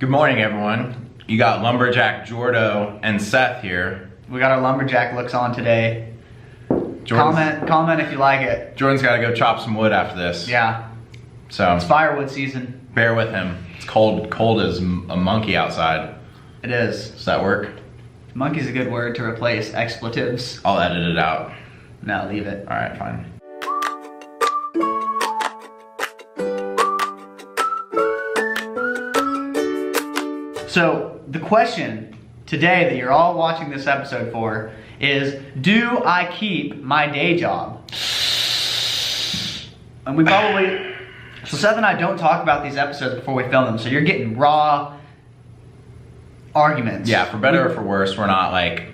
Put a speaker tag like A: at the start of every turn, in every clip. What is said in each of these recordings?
A: Good morning, everyone. You got Lumberjack Jordo and Seth here.
B: We got our lumberjack looks on today. Comment if you like it.
A: Jordan's got to go chop some wood after this.
B: Yeah.
A: So
B: it's firewood season.
A: Bear with him. It's cold as a monkey outside.
B: It is.
A: Does that work?
B: Monkey's a good word to replace expletives.
A: I'll edit it out.
B: No, leave it.
A: All right, fine.
B: So the question today that you're all watching this episode for is, do I keep my day job? And we probably, so Seth and I don't talk about these episodes before we film them, so you're getting raw arguments.
A: Yeah, for better or for worse, we're not like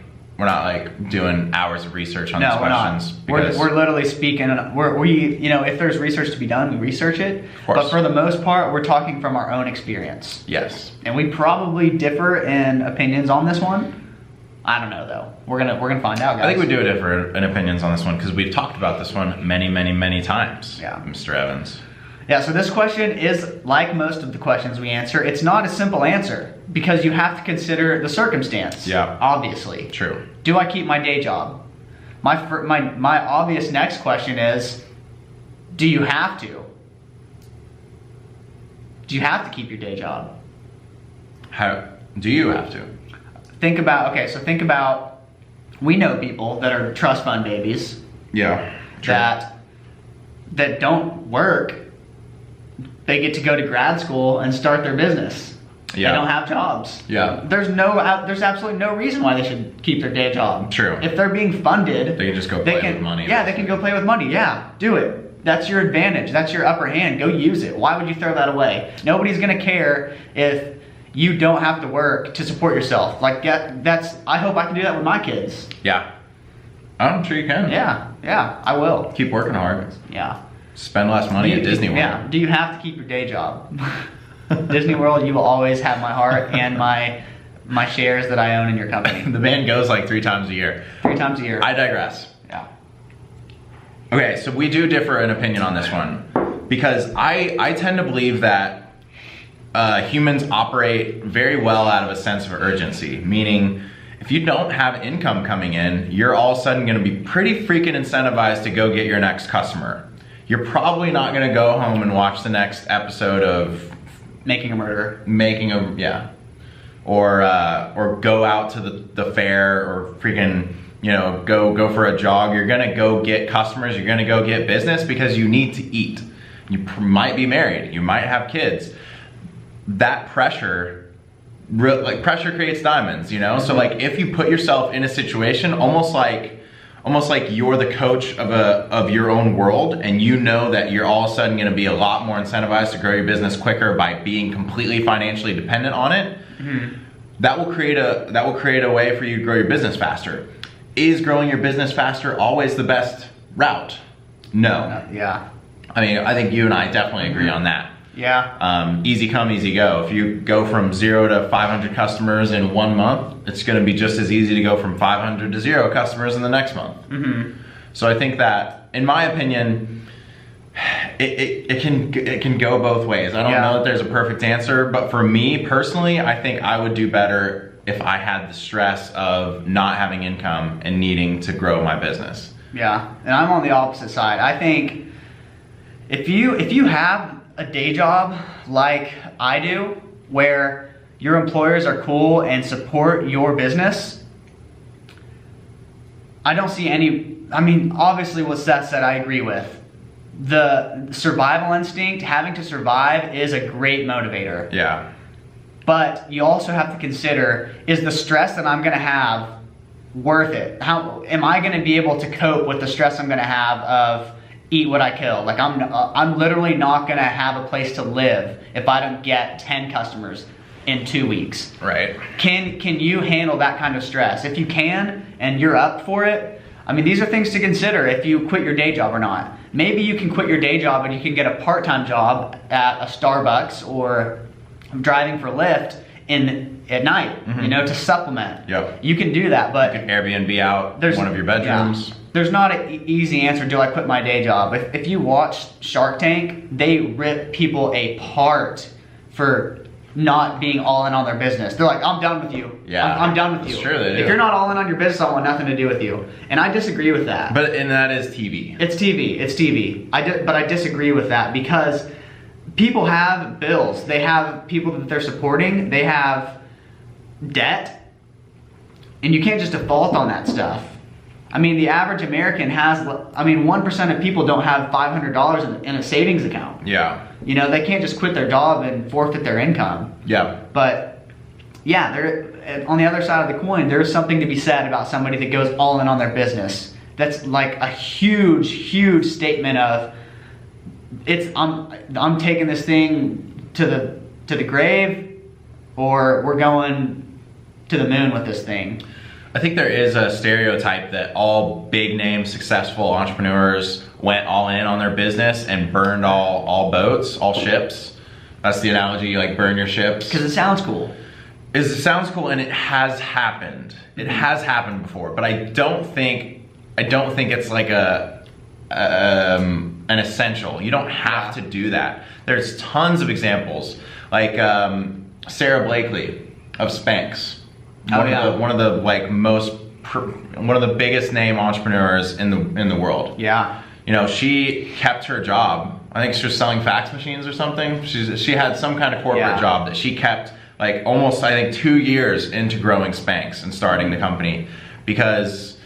A: doing hours of research on these questions.
B: We're literally speaking. If there's research to be done, we research it. But for the most part, we're talking from our own experience.
A: Yes.
B: And we probably differ in opinions on this one. I don't know though. We're gonna find out, guys.
A: I think we do differ in opinions on this one because we've talked about this one many times.
B: Yeah.
A: Mr. Evans.
B: Yeah, so this question is like most of the questions we answer. It's not a simple answer because you have to consider the circumstance.
A: Yeah.
B: Obviously.
A: True.
B: Do I keep my day job? My obvious next question is, do you have to? Do you have to keep your day job?
A: How do you have to?
B: Think about, we know people that are trust fund babies.
A: Yeah. True.
B: That don't work. They get to go to grad school and start their business.
A: Yeah.
B: They don't have jobs.
A: Yeah.
B: There's absolutely no reason why they should keep their day job.
A: True.
B: If they're being funded,
A: they can just go play with money.
B: Yeah, they can go play with money. Yeah, do it. That's your advantage. That's your upper hand. Go use it. Why would you throw that away? Nobody's gonna care if you don't have to work to support yourself. I hope I can do that with my kids.
A: Yeah. I'm sure you can.
B: Yeah, I will.
A: Keep working hard.
B: Yeah.
A: Spend less money at Disney World.
B: Yeah. Do you have to keep your day job? Disney World, you will always have my heart and my shares that I own in your company.
A: The band goes like 3 times a year.
B: 3 times a year.
A: I digress.
B: Yeah.
A: Okay, so we do differ in opinion on this one because I tend to believe that humans operate very well out of a sense of urgency, meaning if you don't have income coming in, you're all of a sudden gonna be pretty freaking incentivized to go get your next customer. You're probably not gonna go home and watch the next episode of
B: Making a Murderer.
A: Or go out to the fair or freaking, go for a jog. You're gonna go get customers, you're gonna go get business because you need to eat. You might be married, you might have kids. That pressure creates diamonds, So like if you put yourself in a situation almost like you're the coach of your own world, and you know that you're all of a sudden going to be a lot more incentivized to grow your business quicker by being completely financially dependent on it. Mm-hmm. That will create a way for you to grow your business faster. Is growing your business faster always the best route? No.
B: Yeah.
A: I mean, I think you and I definitely agree on that.
B: Yeah.
A: Easy come, easy go. If you go from 0 to 500 customers in 1 month, it's going to be just as easy to go from 500 to 0 customers in the next month. Mm-hmm. So I think that, in my opinion, it can go both ways. I don't know that there's a perfect answer, but for me personally, I think I would do better if I had the stress of not having income and needing to grow my business.
B: Yeah, and I'm on the opposite side. I think if you have a day job like I do, where your employers are cool and support your business, I don't see obviously what Seth said I agree with. The survival instinct, having to survive, is a great motivator.
A: Yeah.
B: But you also have to consider, is the stress that I'm gonna have worth it? How am I gonna be able to cope with the stress I'm gonna have of eat what I kill? Like I'm literally not gonna have a place to live if I don't get 10 customers in 2 weeks.
A: Right.
B: Can you handle that kind of stress? If you can and you're up for it, these are things to consider if you quit your day job or not. Maybe you can quit your day job and you can get a part-time job at a Starbucks or driving for Lyft at night, to supplement.
A: Yep.
B: You can do that, but
A: you can Airbnb out one of your bedrooms.
B: Yeah. There's not an easy answer, do I quit my day job? If you watch Shark Tank, they rip people apart for not being all in on their business. They're like, I'm done with you.
A: Yeah.
B: I'm done with you.
A: It's true, they do.
B: If you're not all in on your business, I want nothing to do with you. And I disagree with that.
A: And that is TV.
B: It's TV. But I disagree with that because people have bills. They have people that they're supporting. They have debt. And you can't just default on that stuff. I mean, the average American has, 1% of people don't have $500 in a savings account.
A: Yeah.
B: You know, they can't just quit their job and forfeit their income.
A: Yeah.
B: But yeah, on the other side of the coin, there's something to be said about somebody that goes all in on their business. That's like a huge statement of I'm taking this thing to the grave, or we're going to the moon with this thing.
A: I think there is a stereotype that all big name successful entrepreneurs went all in on their business and burned all boats, all ships. That's the analogy, like burn your ships.
B: Because it sounds cool.
A: It sounds cool, and it has happened. It has happened before, but I don't think it's like an essential. You don't have to do that. There's tons of examples, like Sarah Blakely of Spanx. One of the biggest name entrepreneurs in the world.
B: Yeah.
A: You know, she kept her job. I think she was selling fax machines or something. She had some kind of corporate job that she kept, like almost, I think, 2 years into growing Spanx and starting the company. Because,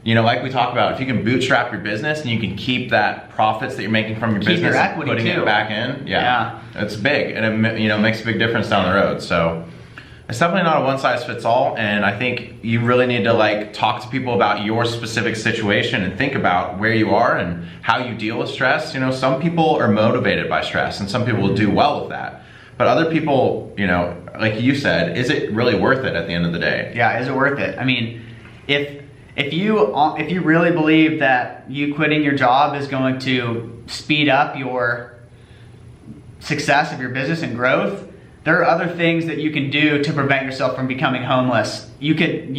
A: you know, like we talked about, if you can bootstrap your business and you can keep that profits that you're making from your business and putting it back in, it's big, and it makes a big difference down the road. So it's definitely not a one size fits all, and I think you really need to like talk to people about your specific situation and think about where you are and how you deal with stress. You know, some people are motivated by stress and some people will do well with that. But other people, you know, like you said, is it really worth it at the end of the day?
B: Yeah, is it worth it? I mean, if you really believe that you quitting your job is going to speed up your success of your business and growth, there are other things that you can do to prevent yourself from becoming homeless. You could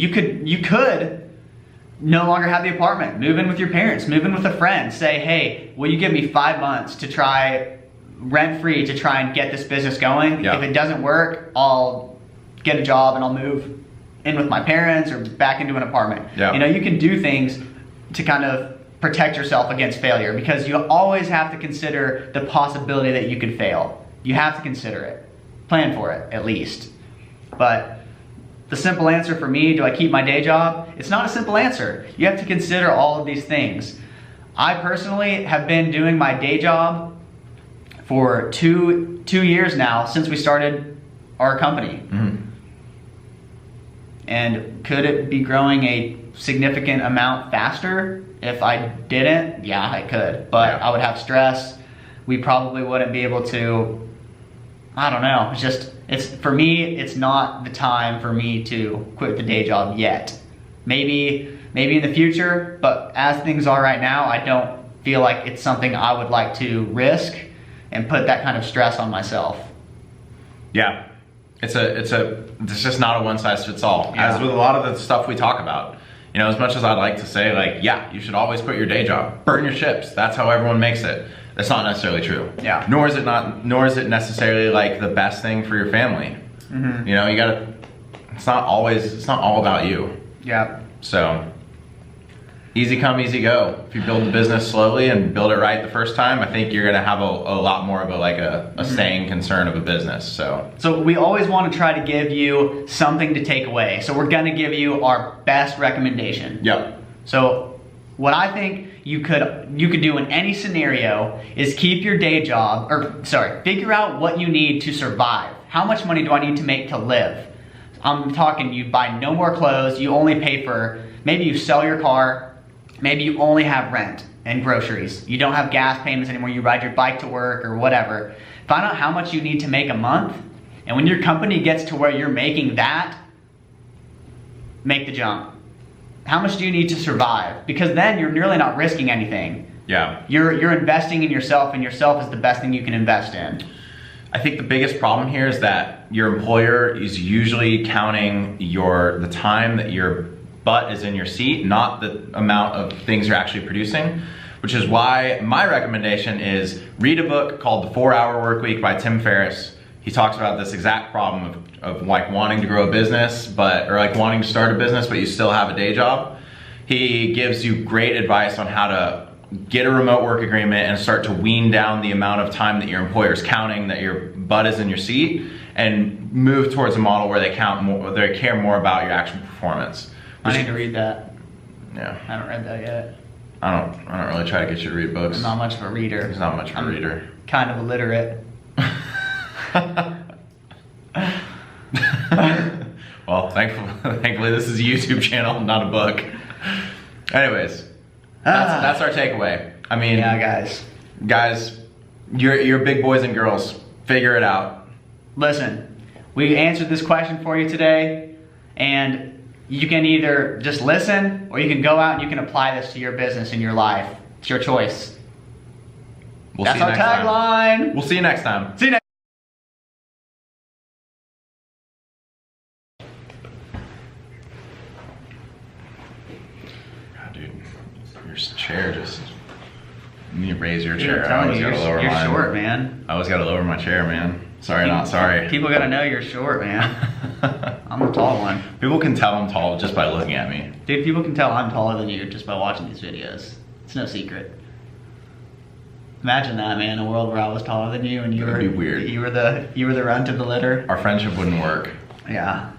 B: no longer have the apartment, move in with your parents, move in with a friend, say, hey, will you give me 5 months to try rent-free to try and get this business going? If it doesn't work, I'll get a job and I'll move in with my parents or back into an apartment. You know, you can do things to kind of protect yourself against failure, because you always have to consider the possibility that you could fail. You have to consider it. Plan for it, at least. But the simple answer for me, do I keep my day job? It's not a simple answer. You have to consider all of these things. I personally have been doing my day job for two years now, since we started our company. And could it be growing a significant amount faster if I didn't? Yeah, I could. But I would have stress. We probably wouldn't be able to, I don't know. For me, it's not the time for me to quit the day job yet. Maybe in the future, but as things are right now, I don't feel like it's something I would like to risk and put that kind of stress on myself. Yeah.
A: It's just not a one size fits all. As with a lot of the stuff we talk about. You know, as much as I'd like to say, like, yeah, you should always quit your day job, burn your ships. That's how everyone makes it. That's not necessarily true.
B: Yeah.
A: Nor is it necessarily like the best thing for your family. You know, it's not all about you.
B: Yeah.
A: So easy come, easy go. If you build the business slowly and build it right the first time, I think you're gonna have a lot more of a staying concern of a business. So
B: we always want to try to give you something to take away. So we're gonna give you our best recommendation.
A: Yep.
B: So what I think you could do in any scenario is keep your day job, figure out what you need to survive. How much money do I need to make to live? I'm talking you buy no more clothes, you only pay for, maybe you sell your car, maybe you only have rent and groceries. You don't have gas payments anymore, you ride your bike to work or whatever. Find out how much you need to make a month, and when your company gets to where you're making that, make the jump. How much do you need to survive? Because then you're nearly not risking anything.
A: Yeah.
B: You're investing in yourself, and yourself is the best thing you can invest in.
A: I think the biggest problem here is that your employer is usually counting the time that your butt is in your seat, not the amount of things you're actually producing, which is why my recommendation is read a book called The 4 Hour Workweek by Tim Ferriss. he talks about this exact problem of like wanting to grow a business, or like wanting to start a business, but you still have a day job. He gives you great advice on how to get a remote work agreement and start to wean down the amount of time that your employer's counting that your butt is in your seat, and move towards a model where they care more about your actual performance.
B: I need to read that.
A: Yeah.
B: I haven't read that yet.
A: I don't really try to get you to read books.
B: I'm not much of a reader.
A: He's not much of a reader.
B: Kind of illiterate.
A: Well, thankfully this is a YouTube channel, not a book. Anyways, that's our takeaway. I mean,
B: yeah,
A: guys, you're big boys and girls. Figure it out.
B: Listen, we answered this question for you today, and you can either just listen, or you can go out and you can apply this to your business and your life. It's your choice. That's our tagline.
A: We'll see you next time.
B: See you next.
A: God, dude, your chair just. You need to raise your
B: Dude,
A: chair.
B: I'm telling you, you're short, man.
A: I always gotta lower my chair, man. Sorry, not sorry.
B: People gotta know you're short, man. I'm the tall one.
A: People can tell I'm tall just by looking at me.
B: Dude, people can tell I'm taller than you just by watching these videos. It's no secret. Imagine that, man, a world where I was taller than you and you were
A: weird.
B: You were the runt of the litter.
A: Our friendship wouldn't work.
B: Yeah.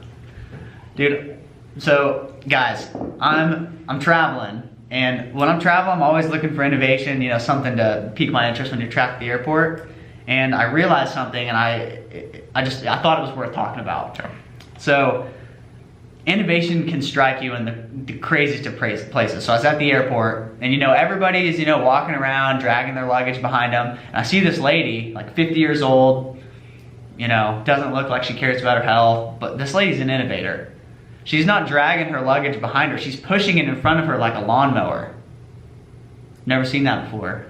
B: Dude, so guys, I'm traveling, and when I'm traveling, I'm always looking for innovation, you know, something to pique my interest when you're trapped at the airport. And I realized something, and I thought it was worth talking about.
A: Okay.
B: So, innovation can strike you in the craziest of places. So I was at the airport, and you know, everybody is, you know, walking around, dragging their luggage behind them. And I see this lady, like 50 years old, you know, doesn't look like she cares about her health, but this lady's an innovator. She's not dragging her luggage behind her, she's pushing it in front of her like a lawnmower. Never seen that before.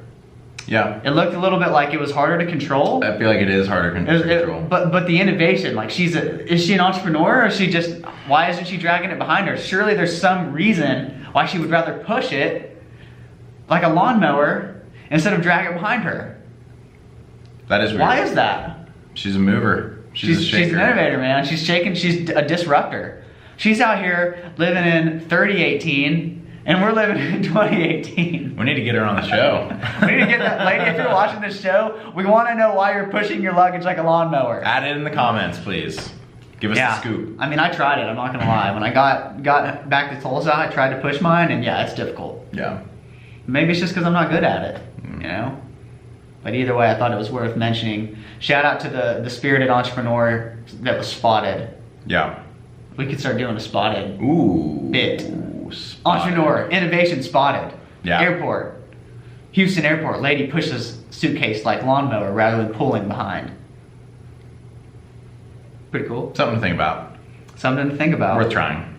A: Yeah.
B: It looked a little bit like it was harder to control.
A: I feel like it is harder to control.
B: But the innovation, like is she an entrepreneur, or is she just, why isn't she dragging it behind her? Surely there's some reason why she would rather push it like a lawnmower instead of drag it behind her.
A: That is weird.
B: Why is that?
A: She's a mover. She's a shaker.
B: She's an innovator, man. She's shaking, she's a disruptor. She's out here living in 3018, and we're living in 2018.
A: We need to get her on the show.
B: We need to get that lady. If you're watching this show, we want to know why you're pushing your luggage like a lawnmower.
A: Add it in the comments, please. Give us the scoop.
B: I mean, I tried it. I'm not gonna lie. When I got back to Tulsa, I tried to push mine, and yeah, it's difficult.
A: Yeah.
B: Maybe it's just because I'm not good at it, you know. But either way, I thought it was worth mentioning. Shout out to the spirited entrepreneur that was spotted.
A: Yeah.
B: We could start doing a spotted bit.
A: Spotted.
B: Entrepreneur, innovation spotted.
A: Yeah.
B: Airport. Houston airport, lady pushes suitcase like lawnmower rather than pulling behind. Pretty cool.
A: Something to think about.
B: Something to think about.
A: Worth trying.